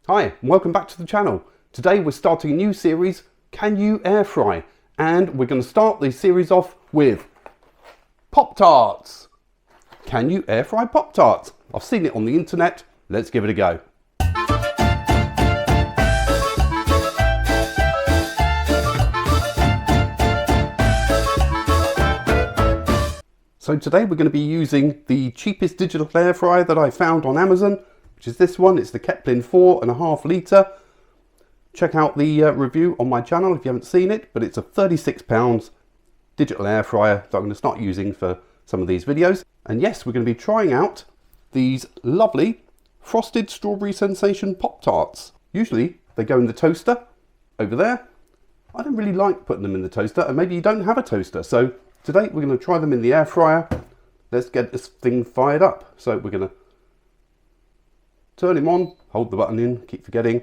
Hi, and welcome back to the channel. Today we're starting a new series, Can You Air Fry? And we're going to start the series off with Pop-Tarts. Can you air fry Pop-Tarts? I've seen it on the internet. Let's give it a go. So today we're going to be using the cheapest digital air fryer that I found on Amazon, which is this one. It's the Kepler 4.5 litre. Check out the review on my channel if you haven't seen it, but it's a £36 digital air fryer that I'm going to start using for some of these videos. And yes, we're going to be trying out these lovely frosted strawberry sensation Pop-Tarts. Usually they go in the toaster over there. I don't really like putting them in the toaster, and maybe you don't have a toaster. So today we're going to try them in the air fryer. Let's get this thing fired up. So we're going to turn him on, hold the button in, keep forgetting.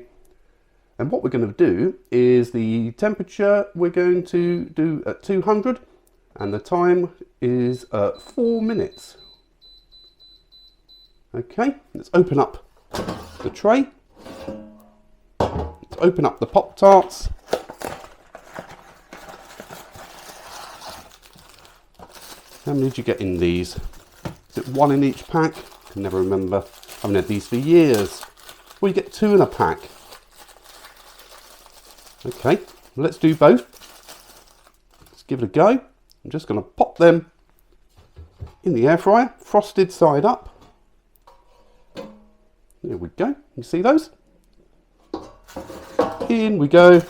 And what we're going to do is the temperature we're going to do at 200, and the time is 4 minutes. Okay, let's open up the tray. Let's open up the Pop-Tarts. How many did you get in these? Is it one in each pack? I can never remember. I haven't had these for years. Well, you get 2 in a pack. Okay, let's do both. Let's give it a go. I'm just going to pop them in the air fryer, frosted side up. There we go. You see those? In we go.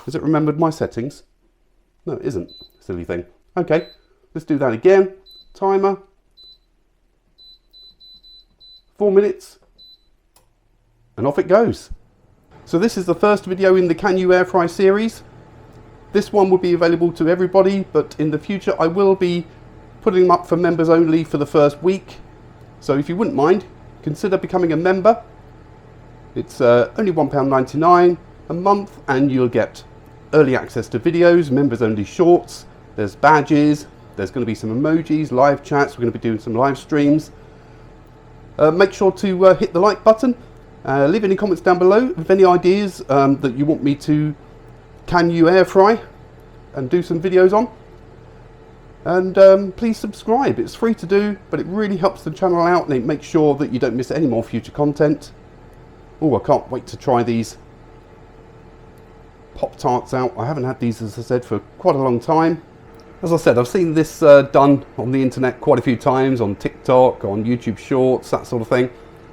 Has it remembered my settings? No, it isn't. Silly thing. Okay, let's do that again. Timer. 4 minutes. And off it goes. So this is the first video in the Can You Air Fry series. This one will be available to everybody, but in the future I will be putting them up for members only for the first week. So if you wouldn't mind, consider becoming a member. It's only £1.99 a month, and you'll get early access to videos, members only shorts, there's badges, there's going to be some emojis, live chats, we're going to be doing some live streams. Make sure to hit the like button. Leave any comments down below with any ideas that you want me to Can You Air Fry and do some videos on. And please subscribe. It's free to do, but it really helps the channel out, and it makes sure that you don't miss any more future content. Oh, I can't wait to try these Pop-Tarts out. I haven't had these, as I said, for quite a long time. As I said, I've seen this done on the internet quite a few times, on TikTok, on YouTube Shorts, that sort of thing.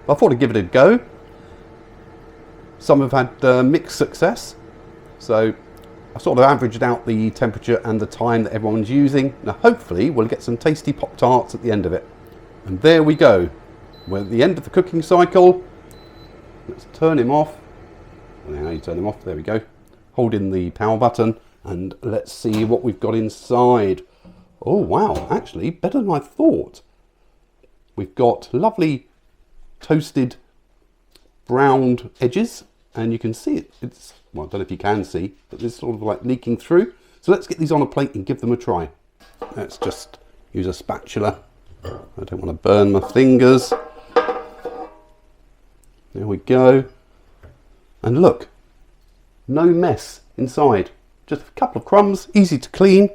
I thought I'd give it a go. Some have had mixed success, so I've sort of averaged out the temperature and the time that everyone's using. Now hopefully we'll get some tasty Pop-Tarts at the end of it. And there we go. We're at the end of the cooking cycle. Let's turn him off. Now you turn him off, there we go. Hold in the power button and let's see what we've got inside. Oh wow, actually better than I thought. We've got lovely toasted browned edges, and you can see it. It's, well, I don't know if you can see, but it's sort of like leaking through. So let's get these on a plate and give them a try. Let's just use a spatula. I don't want to burn my fingers. There we go. And look, no mess inside. Just a couple of crumbs, easy to clean.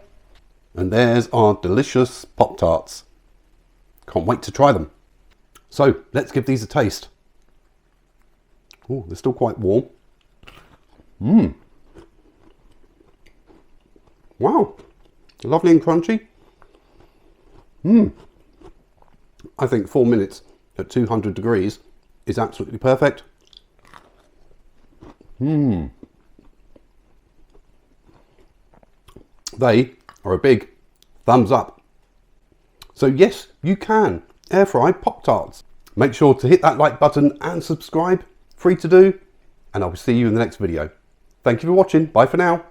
And there's our delicious Pop-Tarts. Can't wait to try them. So let's give these a taste. Oh, they're still quite warm. Mmm. Wow. Lovely and crunchy. Mmm. I think 4 minutes at 200 degrees is absolutely perfect. Mmm. They are a big thumbs up. So yes, you can air fry Pop-Tarts. Make sure to hit that like button and subscribe. Free to do, and I will see you in the next video. Thank you for watching. Bye for now.